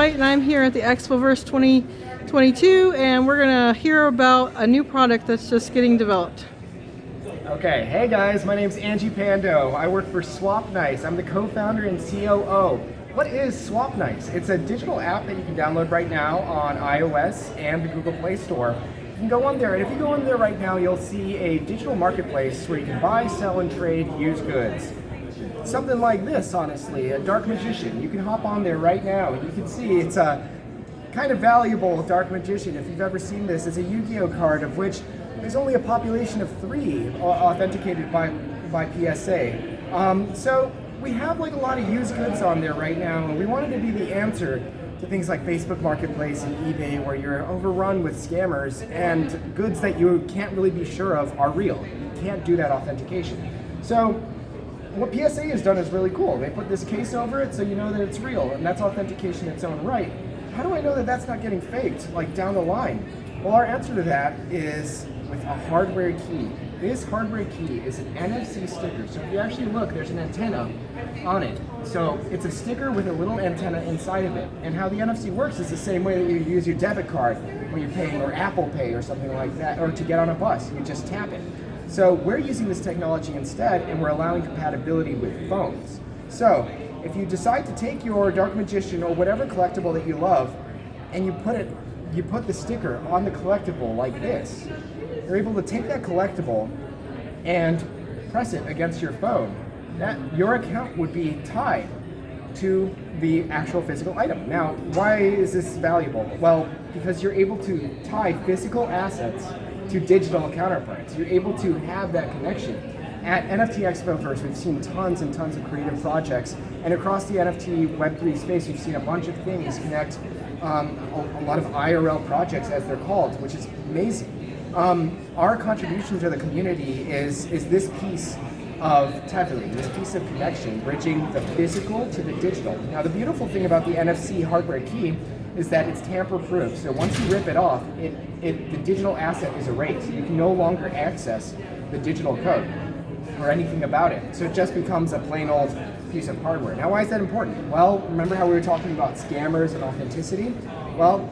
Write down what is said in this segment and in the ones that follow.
White, and I'm here at the Expoverse 2022, and we're going to hear about a new product that's just getting developed. Okay, hey guys, my name's Angie Pendo. I work for SwapNice. I'm the co-founder and COO. What is SwapNice? It's a digital app that you can download right now on iOS and the Google Play Store. You can go on there, and if you go on there right now, you'll see a digital marketplace where you can buy, sell, and trade used goods. Something like this, honestly, a dark magician. You can hop on there right now, and you can see it's a kind of valuable dark magician. If you've ever seen this, it's a Yu-Gi-Oh card of which there's only a population of 3 authenticated by PSA. So we have like a lot of used goods on there right now, and we wanted to be the answer to things like Facebook Marketplace and eBay, where you're overrun with scammers and goods that you can't really be sure of are real. You can't do that authentication. So what PSA has done is really cool. They put this case over it so you know that it's real, and that's authentication in its own right. How do I know that that's not getting faked, like down the line? Well, our answer to that is with a hardware key. This hardware key is an NFC sticker. So if you actually look, there's an antenna on it. So it's a sticker with a little antenna inside of it. And how the NFC works is the same way that you use your debit card when you're paying, or Apple Pay or something like that, or to get on a bus. You just tap it. So we're using this technology instead, and we're allowing compatibility with phones. So if you decide to take your Dark Magician or whatever collectible that you love, and you put the sticker on the collectible like this, you're able to take that collectible and press it against your phone. That your account would be tied to the actual physical item. Now, why is this valuable? Well, because you're able to tie physical assets to digital counterparts. You're able to have that connection. At NFT Expoverse, we've seen tons and tons of creative projects, and across the NFT Web3 space, we've seen a bunch of things connect a lot of IRL projects, as they're called, which is amazing. Our contribution to the community is this piece of tethering, this piece of connection, bridging the physical to the digital. Now, the beautiful thing about the NFC hardware key is that it's tamper-proof. So once you rip it off, the digital asset is erased. You can no longer access the digital code or anything about it. So it just becomes a plain old piece of hardware. Now, why is that important? Well, remember how we were talking about scammers and authenticity? Well,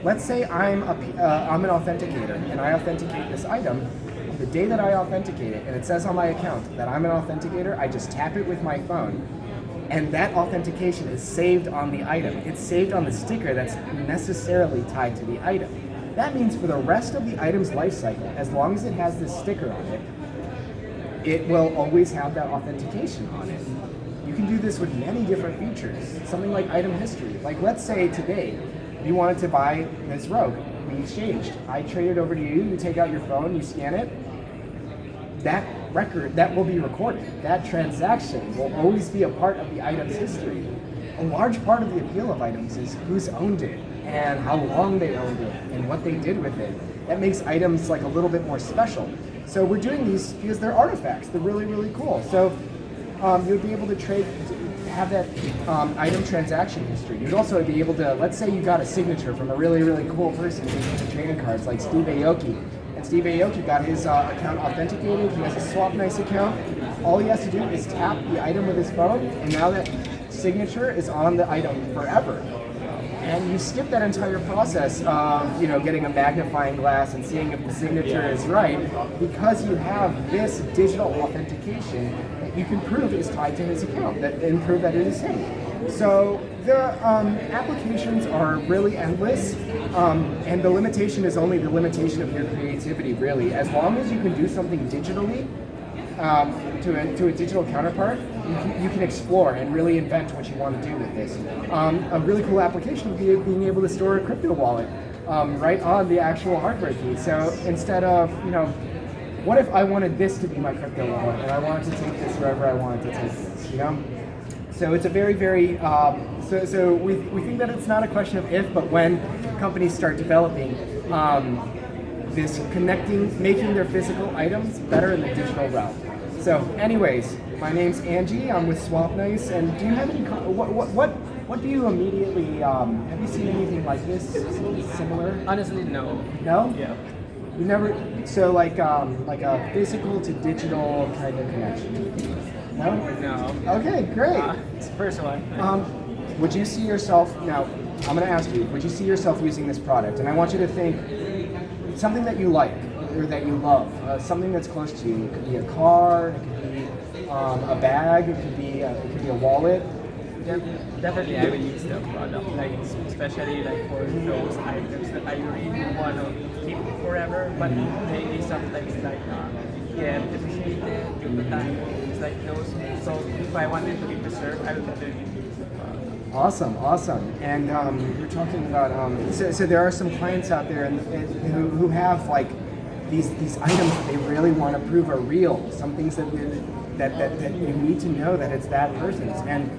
let's say I'm an authenticator, and I authenticate this item. The day that I authenticate it, and it says on my account that I'm an authenticator, I just tap it with my phone, and that authentication is saved on the item. It's saved on the sticker that's necessarily tied to the item. That means for the rest of the item's life cycle, as long as it has this sticker on it, it will always have that authentication on it. You can do this with many different features, something like item history. Like, let's say today you wanted to buy this rogue. We exchanged. I trade it over to you, you take out your phone, you scan it. That record, that will be recorded. That transaction will always be a part of the item's history. A large part of the appeal of items is who's owned it, and how long they owned it, and what they did with it. That makes items like a little bit more special. So we're doing these because they're artifacts. They're really, really cool. So you'd be able to have that item transaction history. You'd also be able to, let's say you got a signature from a really, really cool person who's into trading cards, like Steve Aoki. And Steve Aoki got his account authenticated. He has a SwapNice account. All he has to do is tap the item with his phone, and now that signature is on the item forever. And you skip that entire process of, getting a magnifying glass and seeing if the signature is right, because you have this digital authentication that you can prove is tied to his account, and prove that it is him. So the applications are really endless, and the limitation is only the limitation of your creativity, really. As long as you can do something digitally to a digital counterpart, you can explore and really invent what you want to do with this. A really cool application would be being able to store a crypto wallet right on the actual hardware key. So instead of, what if I wanted this to be my crypto wallet, and I wanted to take this wherever I wanted to take this, So it's a very, very, so we think that it's not a question of if, but when companies start developing this connecting, making their physical items better in the digital realm. So anyways, my name's Angie, I'm with SwapNice, and do you have any, what do you immediately, have you seen anything like this, similar? Honestly, no. No? Yeah. You never, so like a physical to digital kind of connection? No? No. Okay, great. It's the first one. Would you see yourself, now, I'm going to ask you, would you see yourself using this product? And I want you to think something that you like or that you love, something that's close to you. It could be a car, it could be a bag, it could be a wallet. Definitely, I will use the product, like especially like for those items that I really want to keep forever, but they sometimes like get depreciated due to time. It's like those. So if I want it to be preserved, I will definitely use the product. Awesome. And you're talking about so there are some clients out there who have like these items that they really want to prove are real. Some things that you need to know that it's that person's. And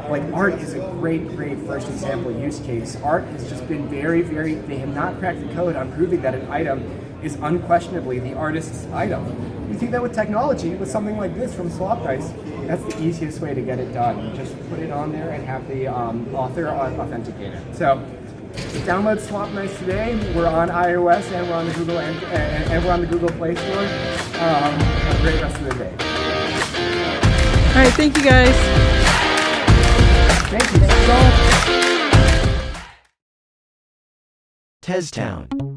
like art is a great first example use case. Art has just been very, they have not cracked the code on proving that an item is unquestionably the artist's item. You think that with technology, with something like this from Swap Nice, that's the easiest way to get it done. You just put it on there and have the author authenticate it. So download Swap Nice today. We're on iOS and we're on the Google and we're on the Google Play Store. Have a great rest of the day. All right, thank you guys. Thank you. TezTowm.